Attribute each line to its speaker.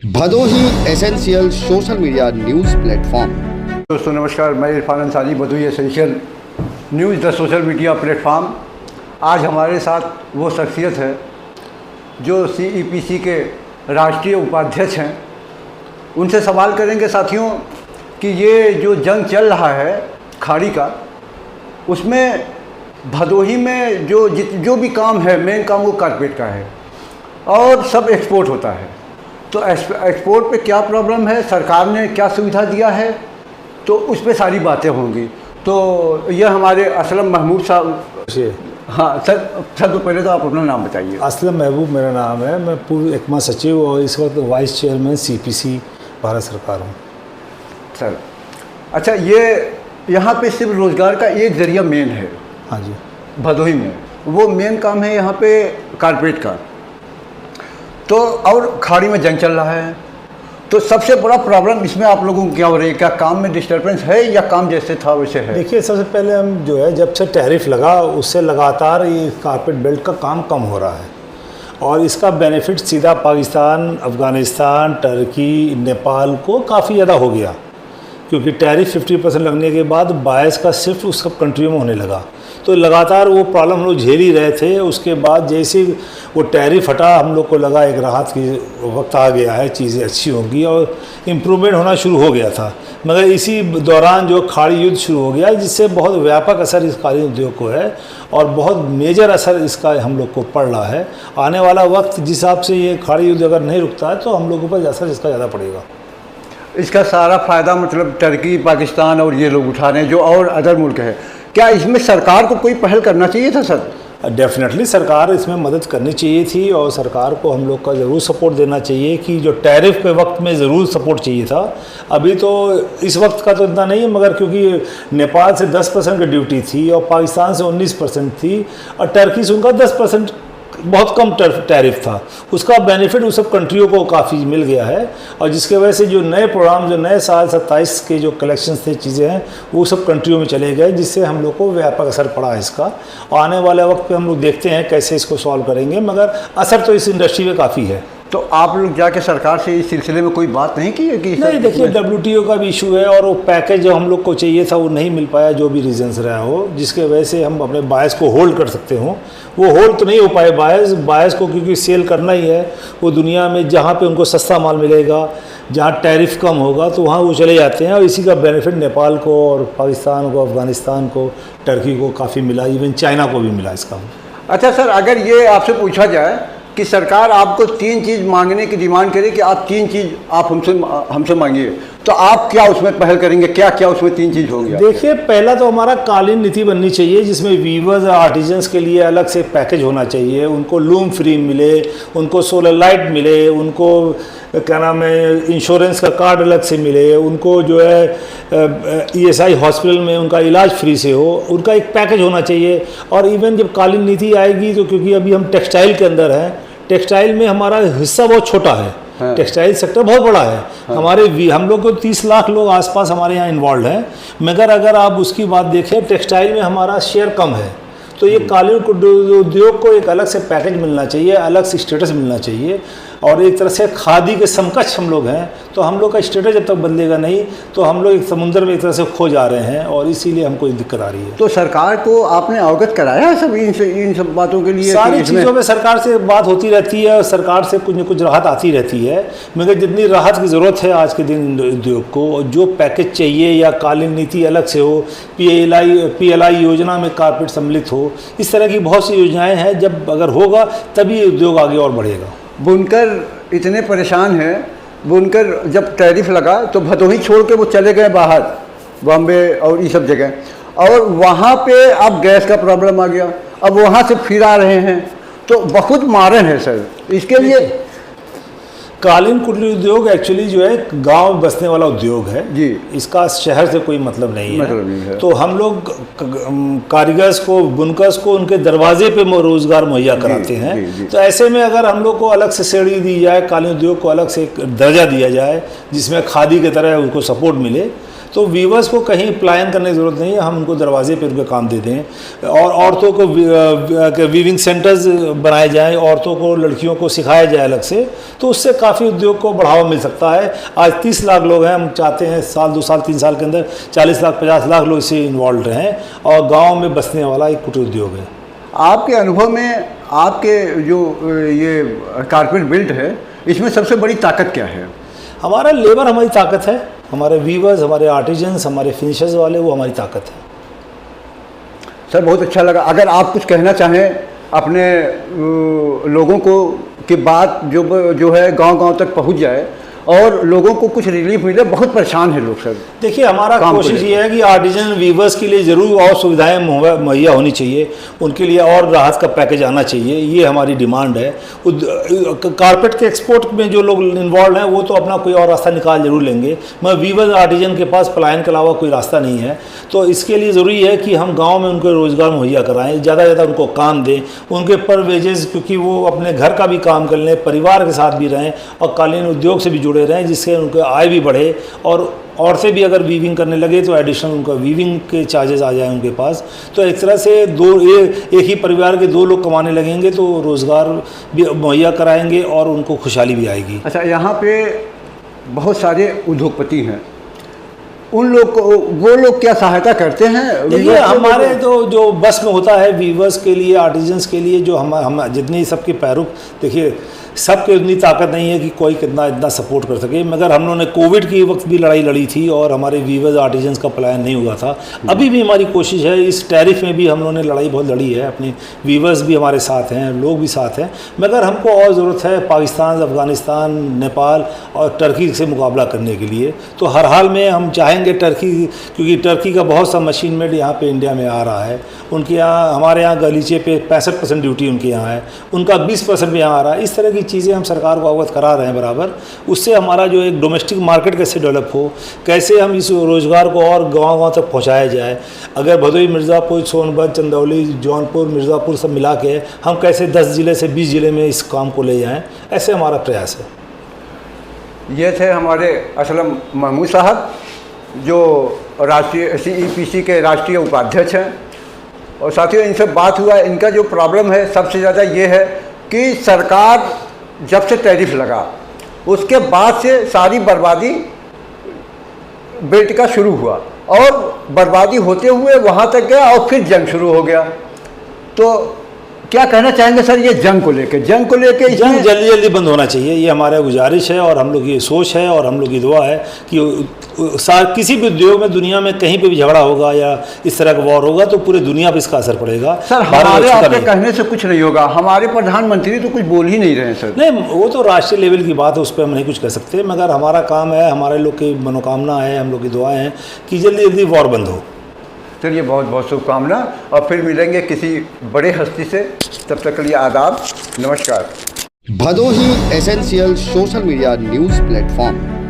Speaker 1: Bhadohi essential social media news platform.
Speaker 2: दोस्तों नमस्कार, मैं Irfan Ansari, Bhadohi essential news the social media platform. आज हमारे साथ वो शख्सियत है जो CEPC के राष्ट्रीय उपाध्यक्ष हैं। उनसे सवाल करेंगे साथियों कि ये जो जंग चल रहा है खाड़ी का, उसमें भदोही में जो भी काम है, मेन काम वो कारपेट का है और सब एक्सपोर्ट होता है। तो एक्सपोर्ट पे क्या प्रॉब्लम है, सरकार ने क्या सुविधा दिया है, तो उस पर सारी बातें होंगी। तो यह हमारे असलम महमूद साहब। हाँ सर, तो पहले तो आप अपना नाम बताइए।
Speaker 3: असलम महबूब मेरा नाम है। मैं पूर्व एकमा सचिव और इस वक्त वाइस चेयरमैन CPC भारत सरकार हूँ।
Speaker 2: सर अच्छा, ये यहाँ पे सिर्फ रोज़गार का एक ज़रिया मेन है।
Speaker 3: हाँ जी,
Speaker 2: भदोही में वो मेन काम है यहाँ पे कारपेट का। तो और खाड़ी में जंग चल रहा है, तो सबसे बड़ा प्रॉब्लम इसमें आप लोगों को क्या हो रही है? क्या काम में डिस्टर्बेंस है या काम जैसे था वैसे है?
Speaker 3: देखिए, सबसे पहले हम जो है, जब से टैरिफ लगा उससे लगातार ये कारपेट बेल्ट का काम कम हो रहा है और इसका बेनिफिट सीधा पाकिस्तान, अफ़गानिस्तान, टर्की, नेपाल को काफ़ी ज़्यादा हो गया, क्योंकि टैरिफ 50% लगने के बाद बायस का शिफ्ट उस सब कंट्रियों में होने लगा। तो लगातार वो प्रॉब्लम हम लोग झेल ही रहे थे। उसके बाद जैसे वो टैरिफ हटा, हम लोग को लगा एक राहत की वक्त आ गया है, चीज़ें अच्छी होंगी और इम्प्रूवमेंट होना शुरू हो गया था। मगर इसी दौरान जो खाड़ी युद्ध शुरू हो गया, जिससे बहुत व्यापक असर इस खाड़ी उद्योग को है और बहुत मेजर असर इसका हम लोग को पड़ रहा है। आने वाला वक्त जिस हिसाब से ये खाड़ी युद्ध अगर नहीं रुकता है तो हम लोगों पर असर इसका ज़्यादा पड़ेगा।
Speaker 2: इसका सारा फ़ायदा मतलब टर्की, पाकिस्तान और ये लोग उठा रहे हैं, जो और अदर मुल्क है। क्या इसमें सरकार को कोई पहल करना चाहिए था सर?
Speaker 3: डेफिनेटली सरकार इसमें मदद करनी चाहिए थी और सरकार को हम लोग का ज़रूर सपोर्ट देना चाहिए कि जो टैरिफ के वक्त में ज़रूर सपोर्ट चाहिए था। अभी तो इस वक्त का तो इतना नहीं है, मगर क्योंकि नेपाल से 10% की ड्यूटी थी और पाकिस्तान से 19% थी और टर्की से उनका 10% बहुत कम टैरिफ था, उसका बेनिफिट उस सब कंट्रियों को काफ़ी मिल गया है। और जिसके वजह से जो नए प्रोग्राम, जो नए साल 27 के जो कलेक्शंस थे, चीज़ें हैं, वो सब कंट्रियों में चले गए, जिससे हम लोग को व्यापक असर पड़ा है इसका। और आने वाले वक्त पे हम लोग देखते हैं कैसे इसको सॉल्व करेंगे, मगर असर तो इस इंडस्ट्री में काफ़ी है।
Speaker 2: तो आप लोग जाके सरकार से इस सिलसिले में कोई बात नहीं की है कि
Speaker 3: नहीं? देखिए, WTO का भी इशू है और वो पैकेज जो हम लोग को चाहिए था वो नहीं मिल पाया, जो भी रीजंस रहा हो, जिसके वजह से हम अपने बायस को होल्ड कर सकते हो, वो होल्ड तो नहीं हो पाए। बायस को क्योंकि सेल करना ही है, वो दुनिया में जहाँ पे उनको सस्ता माल मिलेगा, जहाँ टैरिफ कम होगा, तो वहाँ वो चले जाते हैं। और इसी का बेनिफिट नेपाल को और पाकिस्तान को, अफ़गानिस्तान को, टर्की को काफ़ी मिला, इवन चाइना को भी मिला इसका।
Speaker 2: अच्छा सर, अगर ये आपसे पूछा जाए कि सरकार आपको 3 चीज़ मांगने की डिमांड करे कि आप 3 चीज़ आप हमसे मांगिए, तो आप क्या उसमें पहल करेंगे? क्या क्या उसमें 3 चीज़ होंगी?
Speaker 3: देखिए, पहला तो हमारा कालीन नीति बननी चाहिए, जिसमें वीवर्स और आर्टिजन्स के लिए अलग से पैकेज होना चाहिए। उनको लूम फ्री मिले, उनको सोलर लाइट मिले, उनको क्या नाम है, इंश्योरेंस का कार्ड अलग से मिले, उनको जो है ESI हॉस्पिटल में उनका इलाज फ्री से हो, उनका एक पैकेज होना चाहिए। और इवन जब कालीन नीति आएगी, तो क्योंकि अभी हम टेक्सटाइल के अंदर हैं, टेक्सटाइल में हमारा हिस्सा बहुत छोटा है। हाँ। टेक्सटाइल सेक्टर बहुत बड़ा है। हाँ। हम लोग को 30 लाख लोग आसपास हमारे यहाँ इन्वॉल्व हैं, मगर अगर आप उसकी बात देखें, टेक्सटाइल में हमारा शेयर कम है। तो ये कालीन उद्योग को एक अलग से पैकेज मिलना चाहिए, अलग से स्टेटस मिलना चाहिए। और एक तरह से खादी के समकक्ष हम लोग हैं, तो हम लोग का स्टेटस जब तक बदलेगा नहीं, तो हम लोग एक समुद्र में एक तरह से खो जा रहे हैं और इसीलिए हमको दिक्कत आ रही है।
Speaker 2: तो सरकार को आपने अवगत कराया है सब इन सब बातों के लिए?
Speaker 3: सारी चीज़ों में सरकार से बात होती रहती है और सरकार से कुछ न कुछ राहत आती रहती है, मगर जितनी राहत की ज़रूरत है आज के दिन उद्योग को, जो पैकेज चाहिए या कालीन नीति अलग से हो, PLI योजना में कारपेट सम्मिलित हो, इस तरह की बहुत सी योजनाएँ हैं। जब अगर होगा तभी उद्योग आगे और बढ़ेगा।
Speaker 2: बुनकर इतने परेशान हैं, बुनकर जब टैरिफ लगा तो भदोही छोड़ के वो चले गए बाहर, बॉम्बे और ये सब जगह, और वहाँ पे अब गैस का प्रॉब्लम आ गया, अब वहाँ से फिर आ रहे हैं, तो बहुत मारन है सर इसके लिए।
Speaker 3: कालीन कुटीर उद्योग एक्चुअली जो है गांव में बसने वाला उद्योग है
Speaker 2: जी,
Speaker 3: इसका शहर से कोई मतलब नहीं
Speaker 2: है।
Speaker 3: तो हम लोग कारीगर्स को, बुनकर्स को उनके दरवाजे पे रोजगार मुहैया कराते हैं। तो ऐसे में अगर हम लोग को अलग से श्रेणी दी जाए, कालीन उद्योग को अलग से एक दर्जा दिया जाए जिसमें खादी की तरह उनको सपोर्ट मिले, तो वीवर्स को कहीं पलायन करने की ज़रूरत नहीं है, हम उनको दरवाजे पे उनका काम दे दें। और औरतों को वीविंग सेंटर्स बनाए जाएं, औरतों को लड़कियों को सिखाया जाए अलग से, तो उससे काफ़ी उद्योग को बढ़ावा मिल सकता है। आज 30 लाख लोग हैं, हम चाहते हैं साल 2 साल 3 साल के अंदर 40 लाख 50 लाख लोग इससे इन्वॉल्व रहें, और गाँव में बसने वाला एक कुटीर उद्योग है।
Speaker 2: आपके अनुभव में आपके जो ये कारपेट बेल्ट है, इसमें सबसे बड़ी ताकत क्या है?
Speaker 3: हमारा लेबर हमारी ताकत है, हमारे वीवर्स, हमारे आर्टिजन्स, हमारे फिनिशर्स वाले, वो हमारी ताकत है।
Speaker 2: सर बहुत अच्छा लगा। अगर आप कुछ कहना चाहें अपने लोगों को कि बात जो है गांव-गांव तक पहुंच जाए और लोगों को कुछ रिलीफ मिले, बहुत परेशान है लोग सर।
Speaker 3: देखिए, हमारा कोशिश ये है कि आर्टिजन वीवर्स के लिए ज़रूर और सुविधाएं मुहैया होनी चाहिए, उनके लिए और राहत का पैकेज आना चाहिए, ये हमारी डिमांड है। कारपेट के एक्सपोर्ट में जो लोग इन्वॉल्व हैं वो तो अपना कोई और रास्ता निकाल जरूर लेंगे, मगर वीवर्स आर्टिजन के पास पलायन के अलावा कोई रास्ता नहीं है। तो इसके लिए ज़रूरी है कि हम गाँव में उनको रोज़गार मुहैया कराएँ, ज़्यादा से ज़्यादा उनको काम दें, उनके पर वेजेस, क्योंकि वो अपने घर का भी काम कर लें, परिवार के साथ भी रहें और कालीन उद्योग से भी जुड़े रहें, जिससे उनके आय भी बढ़े। और औरतें भी अगर वीविंग करने लगे तो एडिशनल उनका वीविंग के चार्जेस आ जाए उनके पास। तो एक तरह से एक ही परिवार के 2 लोग कमाने लगेंगे तो रोज़गार भी मुहैया कराएंगे और उनको खुशहाली भी आएगी।
Speaker 2: अच्छा, यहाँ पे बहुत सारे उद्योगपति हैं, उन लोग को वो लोग क्या सहायता करते हैं?
Speaker 3: देखिए, हमारे तो जो बस में होता है वीवर्स के लिए, आर्टिजन्स के लिए, जो हम जितनी सबके पैरों, देखिए सबके उतनी ताकत नहीं है कि कोई इतना सपोर्ट कर सके, मगर हम लोगों ने कोविड के वक्त भी लड़ाई लड़ी थी और हमारे वीवर्स आर्टिजन्स का पलायन नहीं हुआ था। अभी भी हमारी कोशिश है, इस टैरिफ में भी हम लोगों ने लड़ाई बहुत लड़ी है, अपने वीवर्स भी हमारे साथ हैं, लोग भी साथ हैं, मगर हमको और ज़रूरत है पाकिस्तान, अफ़गानिस्तान, नेपाल और टर्की से मुकाबला करने के लिए। तो हर हाल में हम चाहेंगे टर्की, क्योंकि टर्की का बहुत सा मशीन मेड यहाँ पे इंडिया में आ रहा है, उनके यहाँ, हमारे यहाँ गलीचे पे 65% ड्यूटी उनके यहाँ है, उनका 20% भी यहाँ आ रहा है। इस तरह की चीज़ें हम सरकार को अवगत करा रहे हैं बराबर। उससे हमारा जो एक डोमेस्टिक मार्केट कैसे डेवलप हो, कैसे हम इस रोज़गार को और गांव-गांव तक पहुंचाया जाए। अगर भदोही, मिर्ज़ापुर, सोनभद्र, चंदौली, जौनपुर, मिर्ज़ापुर सब मिला के हम कैसे 10 ज़िले से 20 ज़िले में इस काम को ले जाएँ, ऐसे हमारा प्रयास है।
Speaker 2: ये थे हमारे असलम महमूद साहब, जो राष्ट्रीय CEPC के राष्ट्रीय उपाध्यक्ष हैं। और साथियों, इनसे बात हुआ, इनका जो प्रॉब्लम है सबसे ज़्यादा ये है कि सरकार जब से टैरिफ लगा उसके बाद से सारी बर्बादी बेल्ट का शुरू हुआ, और बर्बादी होते हुए वहाँ तक गया और फिर जंग शुरू हो गया। तो क्या कहना चाहेंगे सर ये जंग को लेके? जंग
Speaker 3: जल्दी जल्दी बंद होना चाहिए, ये हमारा गुजारिश है और हम लोग की सोच है और हम लोग की दुआ है कि किसी भी उद्योग में दुनिया में कहीं पे भी झगड़ा होगा या इस तरह का वॉर होगा तो पूरे दुनिया पे इसका असर पड़ेगा।
Speaker 2: सर हमारे आपके कहने से कुछ नहीं होगा, हमारे प्रधानमंत्री तो कुछ बोल ही नहीं रहे हैं सर।
Speaker 3: नहीं, वो तो राष्ट्रीय लेवल की बात है, उस पर हम नहीं कुछ कर सकते, मगर हमारा काम है, हमारे लोग की मनोकामना है, हम लोग की दुआ है कि जल्दी जल्दी वॉर बंद हो।
Speaker 2: चलिए, बहुत बहुत शुभकामना, और फिर मिलेंगे किसी बड़े हस्ती से। तब तक के लिए आदाब, नमस्कार।
Speaker 1: Bhadohi essential social media news platform.